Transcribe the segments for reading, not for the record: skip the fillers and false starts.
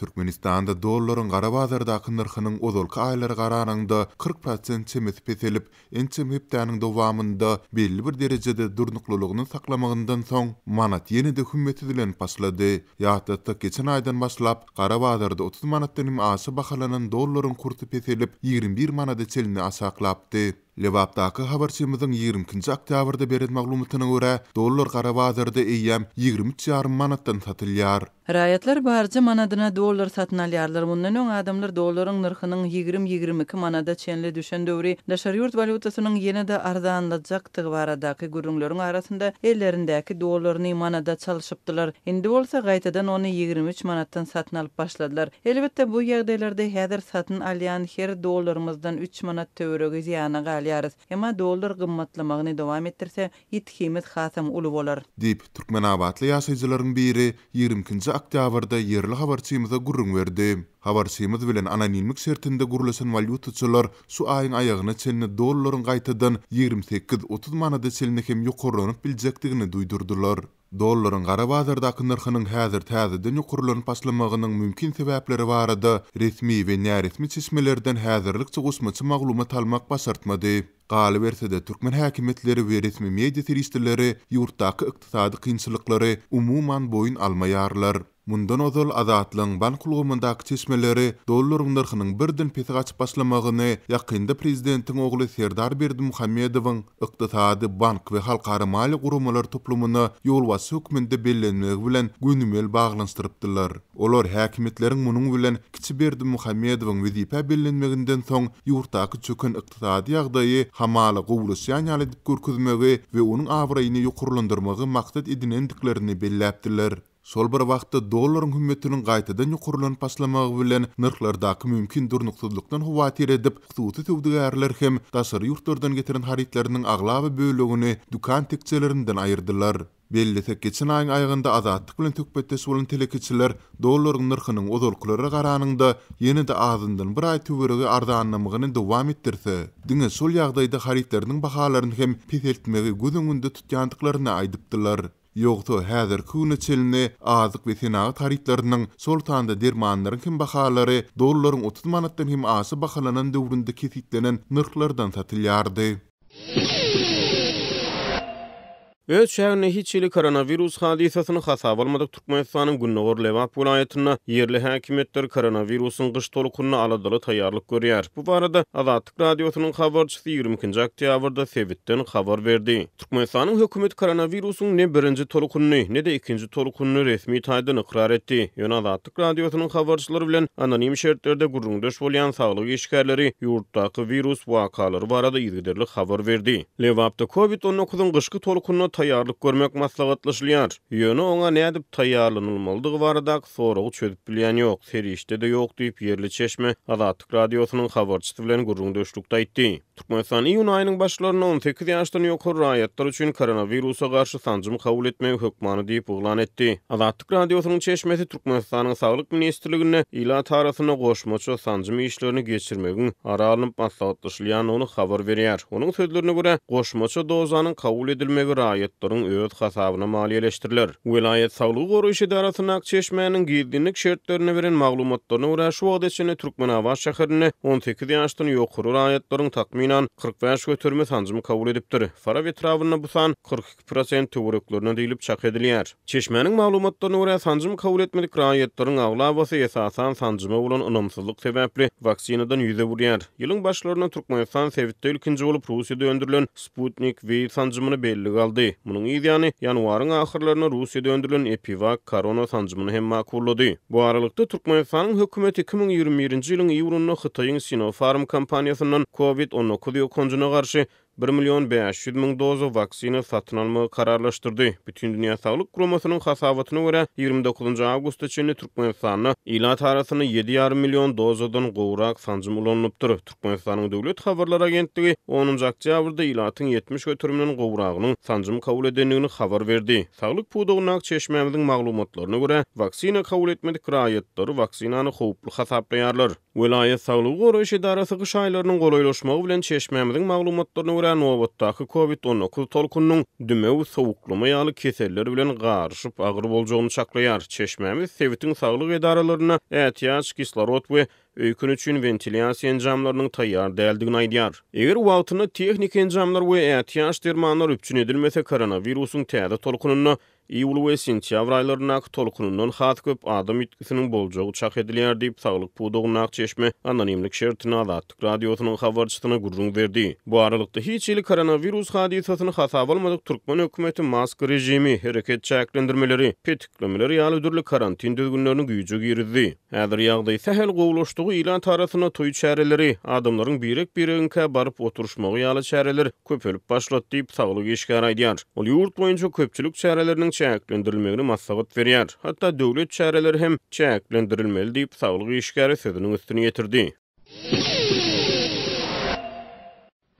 Türkmenistanda dollaryň gara bazardaky narhynyň ozalky aýlary garanyňda 40% çemesi peselip, ençem hepdäniň dowamında belli bir derejede durnuklylygyny saklamagyndan soň manat ýene-de hümmetedilen başlady. Ýa-da geçen aýdan başlap gara bazarda 30 manatdan aşy bahalanan dollaryň kursu peselip 21 manada çelini aşaklapdy. Lewapdaky habarçymyzyň 20-nji oktýabrda beren maglumatyna görä, dollar gara bazarda eýýäm 23,5 manatdan satylýar. Raýatlar barja manadyna dollar satyn alýarlar. Mundan öň adamlar dollaryň narhynyň 20-22 manada çenli düşen döwri daşary ýurt valutasynyň ýene-de arzanlajakdygy baradaky gürrüňleriň arasynda ellerindäki dollaryny manada çalyşypdylar. Indi bolsa gaýtadan onu 23 manatdan satyn alyp başladylar. Elbetde bu ýagdaýlarda häzir satyn alýan her dollarymyzdan 3 manat töweregi ýana galýarys. Emma dollar gymmatlamagyny dowam etdirse, ýetkiýimiz hasam uly bolar. Dip Türkmenabatly ýaşaýjylaryň biri 20-nji oktýabrda ýerli habarçymyza gurrun berdi. Habarçymyz bilen anonimlik şertinde gurulasan valutaçylar şu aýyň aýagyna çenli dollaryň gaýtadan 28-30 manada çelini hem ýokurlanyp biljekdigini duýdurdylar. Dollaryň gara bazardaky narhynyň häzir täzeden ýokurlanyp başlamagynyň mümkin sebäpleri barada resmi we näresmi çeşmelerden häzirlik çygysmaçy maglumat almak başartmady. Galy bersede Türkmen häkimetleri we resmi media teristleri ýurtdaky ykdysady kynçylyklary umuman boyun almaýarlar. Mundan ozal azatlyň bankulygyndaky çeşmeleri dollaryň narhynyň birden pesi gaçyp başlamagyny ýakynda prezidentiň ogly Serdar Berdimuhammedowyň ykdysady bank we halkara mali gurumlar toplumyna ýolbasy hökmünde bellenmegi bilen günümel baglanşdyrypdylar. Olar häkimetleriň munyň bilen kiçi Berdimuhammedowyň wezipe bellenmeginden soň ýurtdaky çöken ykdysady ýagdaýy hamaly gowrusýan ýaly dip görkezmegi we onuň awraýyny ýokurlandyrmagy maksat edinendiklerini belläpdiler. Sol bir wagtda dollaryň hümmetiniň gaýtadan ýokurlanyp başlamagy bilen narhlardaky mümkin durnuksyzlykdan hawatyr edip, hususy töwdügärler hem daşary ýurtlardan getiren haritleriniň aglaby bölegini dukan tekçelerinden aýyrdylar. Bellese geçen aýyň aýygynda azatlyk bilen tökbetdes bolan telekiçiler dollaryň narhynyň ozalkylary garanyňda ýene-de azyndan bir aý töweregi arzanlamagyny dowam etdirse, diňe sol ýagdaýda haritleriniň bahalaryny hem peseltmegi göz öňünde tutýandyklaryny aýdypdylar. Ýogsa häzir küne çelini azyk we senagat haritlarynyň soltanda dermanlaryň hem bahalary dollaryň 30 manatdan hem aşy bahalanan döwründe kesitlenen narhlardan satylýardy. Öz şäherine hiç ýyly koronavirus hadisasyny hasap almadyk Türkmenistanyň Günnogor Lewap welaýatyna ýerli häkimetler koronavirusyň gyş tolukyny aladaly taýýarlyk görýär. Bu barada Azatlyk radiosynyň habarçysy 20-nji oktýabrda Sewitden habar berdi. Türkmenistanyň hökümet koronavirusyň ne birinji tolukyny, ne de ikinji tolukyny resmi taýdan ikrar etdi. Ýöne Azatlyk radiosynyň habarçylary bilen anonim şertlerde gurrundaş bolýan saglyk işgärleri ýurtdaky virus wakalary barada ýygyderlik habar berdi. Lewapda COVID-19 gyşky tolukyny taýýarlyk görmek maslahatlaşylýar. Ýöne oňa nädip taýýarlanylmalydygy baradaky soragy çözüp bilýän ýok. Serişde de ýok diýip ýerli çeşme Azatlyk radiosynyň habarçysy bilen gurrundaşlykda aýtdy. Türkmenistan iýun aýynyň başlaryna 18 ýaşdan ýokary raýatlar üçin koronawirusa garşy sanjym kabul etmegi hökmany diýip oglan etdi. Azatlyk radiosynyň çeşmesi Türkmenistanyň Saglyk ministrligine ila tarasyna goşmaça sanjym işlerini geçirmegin ara alınıp maslahatlaşylýan onu habar berýär. Onuň sözlerine görä goşmaça dozanyň kabul edilmegi raýatlaryň öz hasabyna maliýeleşdiriler. Welaýet Saglyk goraýşy idarasynyň çeşmenin gizlinlik şertlerini beren maglumatlaryna görä şu wagt içinde Türkmenabad şäherine 18 ýaşdan ýokary raýatlaryň takminan 45 götürme sanjym kabul edipdir. Fara etrawyna bu san 42% töwereklerine diýilip çak edilýär. Çeşmenin maglumatlaryna görä sanjym kabul etmedik raýatlaryň aglabasy esasan sanjyma bolan ynamsyzlyk sebäpli vaksinadan ýüze burýar. Ýylyň başlaryna Türkmenistan Sewitde ilkinji bolup Russiýada öndürilen Sputnik V sanjymyny belli aldy. Munyň ýa-ni ýanwaryň ahyrlaryna Russiýada öndürilen Epivac korona sanjymyny hem makullady. Bu aralykda Türkmenistanyň hökümeti 2021-nji ýylyň iýulyna Hytaýyň Sinopharm kompaniýasynyň COVID-19 ýokunjyna garşy 1.500.000 doza vaksina satyn almagy kararlaşdyrdy. Bütün dünýä Saglyk Guramasynyň hasabatyna görä 29 awgustda çenli Türkmenistanyň ila tarasyny 7,5 million dozadan gowrak sanjym ulanypdyr. Türkmenistanyň döwlet habarlar agentligi 10 oktýabrda ilatyň 70 götürümden gowragynyň sanjym kabul edenligini habar berdi. Saglyk pudugyna çeşmemiziň maglumatlaryna görä vaksina kabul etmedik raýatlar vaksinany howply hasaplaýarlar. Vilayet Saglygy Goraýyş Edarasy gyş aýlarynyň golaýlaşmagy bilen çeşmämiziň maglumatlaryna görä nowatdaky COVID-19 tolkunynyň dümew sowuklama ýaly keseller bilen garşyp agyr boljagyny çaklaýar. Çeşmämiz Sewitiň saglyk edaralaryna ätýaç kislorod we öýkün üçin ventiliasiýa enjamlarynyň taýýar däldigini aýdýar. Eger wagtyna tehnik enjamlar we ätýaç dermanlar üpçün edilmese koronawirusyň täze tolkunyny iýul we sentýabr aýlaryna tolkunundan hat köp adam itkisiniň boljagy çak edilýär diýip Saglyk Puwdagyna Çeşme anonimlik şertini Azatlyk radiosynyň habarçysyna gurrun berdi. Bu aralykda hiç ýyly koronawirus hadisasyny hasap almadyk Türkmen hökümeti mask rejimi, hereket çäklendirmeleri, petiklemeleri ýaly ödürli karantin düzgünlerini güýje girdi. Häzir ýagdaý sähel gowulaşdygy ilan tarasyna toý çäreleri, adamlaryň birek-biregiňe baryp oturuşmagy ýaly çäreler köpelip başlady diýip Saglyk işgär aýdýar. Ol ýurt boýunça köpçülik çäreleriniň çäklendirilmegini maslahat berýär. Hatda döwlet çäreleri hem çäklendirilmeli diýip Saglyk işgäri sözüniň üstüne getirdi.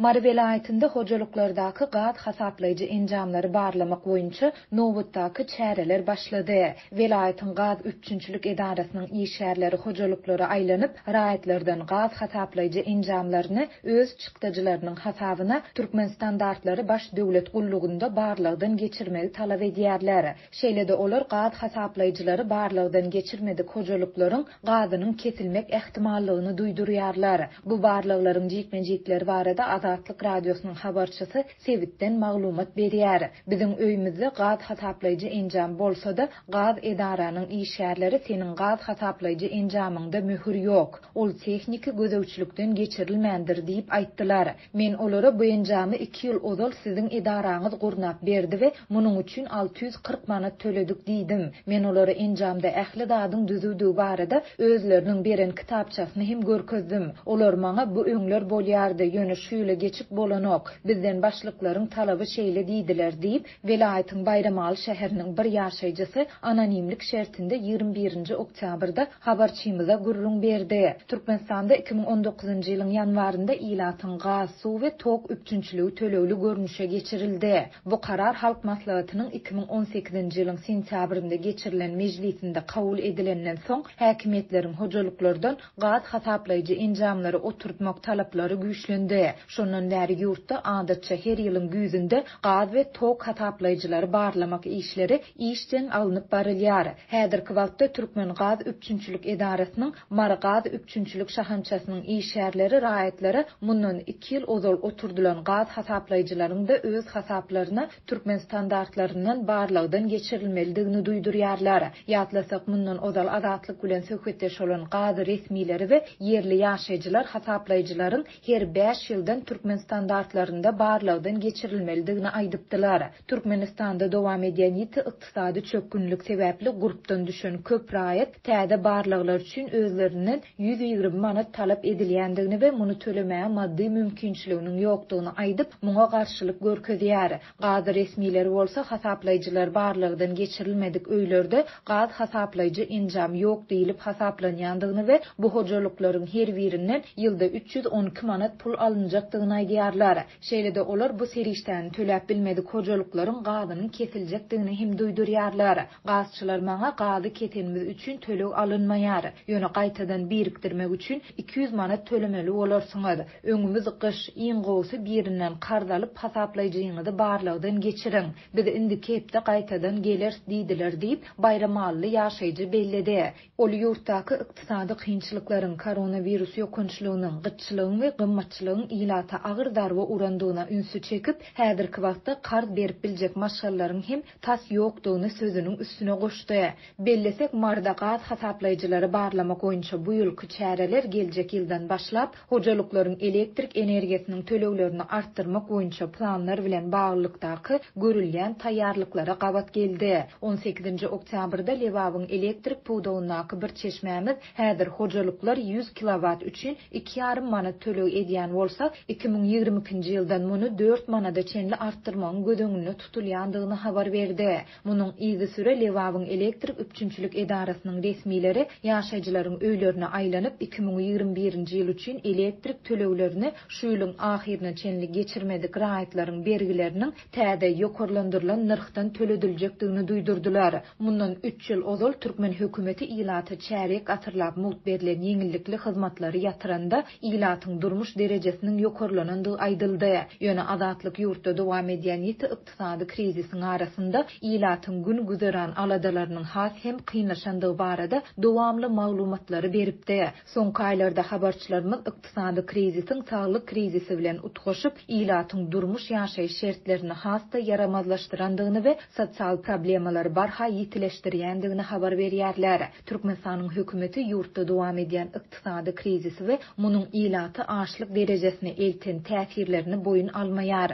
Mary welaýetinde hojalyklardaky gad hasaplaýjy enjamlary barlamak boýunça nowatdaky çäreler başlady. Welaýetin gad üçünçülük edarasynyň işgärleri hojalyklary aýlanyp, raýatlardan gad hasaplaýjy enjamlaryny öz çykdyjylarynyň hasabyna Türkmen standartlary baş döwlet gullugynda barlygdan geçirmegi talap edýärler. Şeýlede olar gad hasaplaýjylary barlygdan geçirmedik hojalyklaryň gadynyň kesilmek ähtimallygyny duýdurýarlar. Bu barlyklaryň jikmenjikleri barada Azatlyk radiosynyň habarçysy Sewitden maglumat berýär. Biziň öýümizde gad hasaplaýjy enjam bolsa-da, gad edaranyň işgärleri seniň gad hasaplaýjy enjamyňda möhür ýok. Ol tehniki gözewçilikden geçirilmändir diýip aýtdylar. Men olara bu enjamy 2 ýyl ozal siziň edaraňyz gurnap berdi we munyň üçin 640 manat töledik diýdim. Men olara enjamda ähli dadyň düzüdügi barada özleriniň beren kitapçasyny hem görkezdim. Olar maňa bu öňler bolýardy, ýöne şuýla geçip bolanok, bizden başlyklaryň talaby şeýle diýdiler diýip welaýetin Bayramal şäheriniň bir ýaşaýjysy anonimlik şertinde 21 oktýabrda habarçymyza gurrun berdi. Türkmenistanda 2019-njy ýylyň ýanwarynda ilatyň gaz, suw we tok üçünçüligi tölewli görnüşe geçirildi. Bu karar halk maslahatynyň 2018-nji ýylyň sentýabrynda geçirilen mejlisinde kabul edilenden soň häkimetleriň hojalyklardan gaz hasaplaýjy enjamlary oturtmak talaplary güýçlendi. Şondan bäri ýurtda adatça her ýylyň güýzünde gaz we tok hasaplaýjylary barlamak işleri işden alınıp barylýar. Häzirki wagtda Türkmen gaz üçünçülük edarasynyň Margaz üçünçülük şahançasynyň işgärleri raýatlary mundan 2 ýyl ozal oturdulan gaz hasaplaýjylaryň da öz hasaplaryna Türkmen standartlaryndan barlygdan geçirilmelidigini duýdurýarlar. Ýatlasak mundan ozal Azatlyk bilen söhbetdeş bolan gaz resmileri we yerli ýaşaýjylar hasaplaýjylaryň her 5 ýyldan Türkmen standartlarynda barlygdan geçirilmelidigini aýdypdylar. Türkmenistanda dowam edýän ýiti ykdysady çökünlük sebäpli grupdan düşen köp raýat täze barlyglar üçin özlerinden 120 manat talap edilýändigini we muny tölemäge maddi mümkinçiliginiň ýokdugyny aýdyp, muňa garşylyk görkezýär. Gaz resmileri bolsa hasaplaýjylar barlygdan geçirilmedik öýlerde gaz hasaplaýjy enjam ýok diýilip hasaplanýandygyny we bu hojalyklaryň her birinden ýylda 312 manat pul alınjakdygyny aýdýarlar. Şeýlede olar bu serişden töläp bilmedik hojalyklaryň gadynyň kesiljakdygyny hem duýdurýarlar. Gazçylar maňa gady ketenimiz üçin tölew alınmaýar. Ýöne gaýtadan birikdirmek üçin 200 manat tölemeli bolarsyňyz. Öňümüz gyş, iň gowsy birinden kardalyp hasaplaýjyňyzy barlygdan geçiriň. Biz indi kepde gaýtadan geler diýdiler diýip Bayramally ýaşaýjy belledi. Ol ýurtdaky ykdysady kynçylyklaryň koronavirus ýokunçlygynyň gyçylygyň we gymmatçylygyň ilata agyr darba urandygyna ünsü çekip, häzirki wagtda kard berip biljek maşgallaryň hem tas ýokdugyny sözüniň üstüne goşdy. Bellesek marda gaz hasaplaýjylary barlamak boýunça bu ýylky çäreler geljek ýyldan başlap hojalyklaryň elektrik energiýasiniň tölewlerini artdyrmak boýunça planlar bilen baglykdaky görülýän taýýarlyklara gabat geldi. 18 oktýabrda Lewabyň elektrik puwdagynaky bir çeşmämiz häzir hojalyklar 100 kilowat üçin 2,5 manat tölew edýän bolsa, 2022-nji ýyldan muny 4 manada çenli artdyrmagyň gödöňüne tutulýandygyny habar berdi. Munyň izi süre Lewabyň elektrik üçinçilik edarasynyň resmileri ýaşaýjylaryň öýlerine aýlanyp 2021-nji ýyl üçin elektrik töleglerini şu ýylyň ahyrına çenli geçirmedik raýatlaryň bergileriniň täze ýokarlandyrylan nyrkdan töledilejekdigini duýdurdular. Mundan 3 ýyl ozal Türkmen hökümeti ilaty çärek asyrlap mult berilen ýeňillikli hyzmatlary ýatyranda ilatyň durmuş derejesiniň ýokarlanandygy aýdyldy. Ýöne azatlyk ýurtda dowam edýän ykdysady krizisiň arasynda ilatyň gün güzeran aladalarynyň has hem kynlaşandygy barada dowamly maglumatlary beripdi. Soňky aýlarda habarçylarymyz ykdysady krizisiň saglyk krizisi bilen utgaşyp ilatyň durmuş ýaşaýyş şertlerini hasda yaramazlaşdyrandygyny we sosial problemalary barha ýitileşdirýändigini habar berýärler. Türkmenistanyň hökümeti ýurtda dowam edýän ykdysady krizisi we munyň ilaty açlyk derejesine elten täsirlerini boyun almaýar.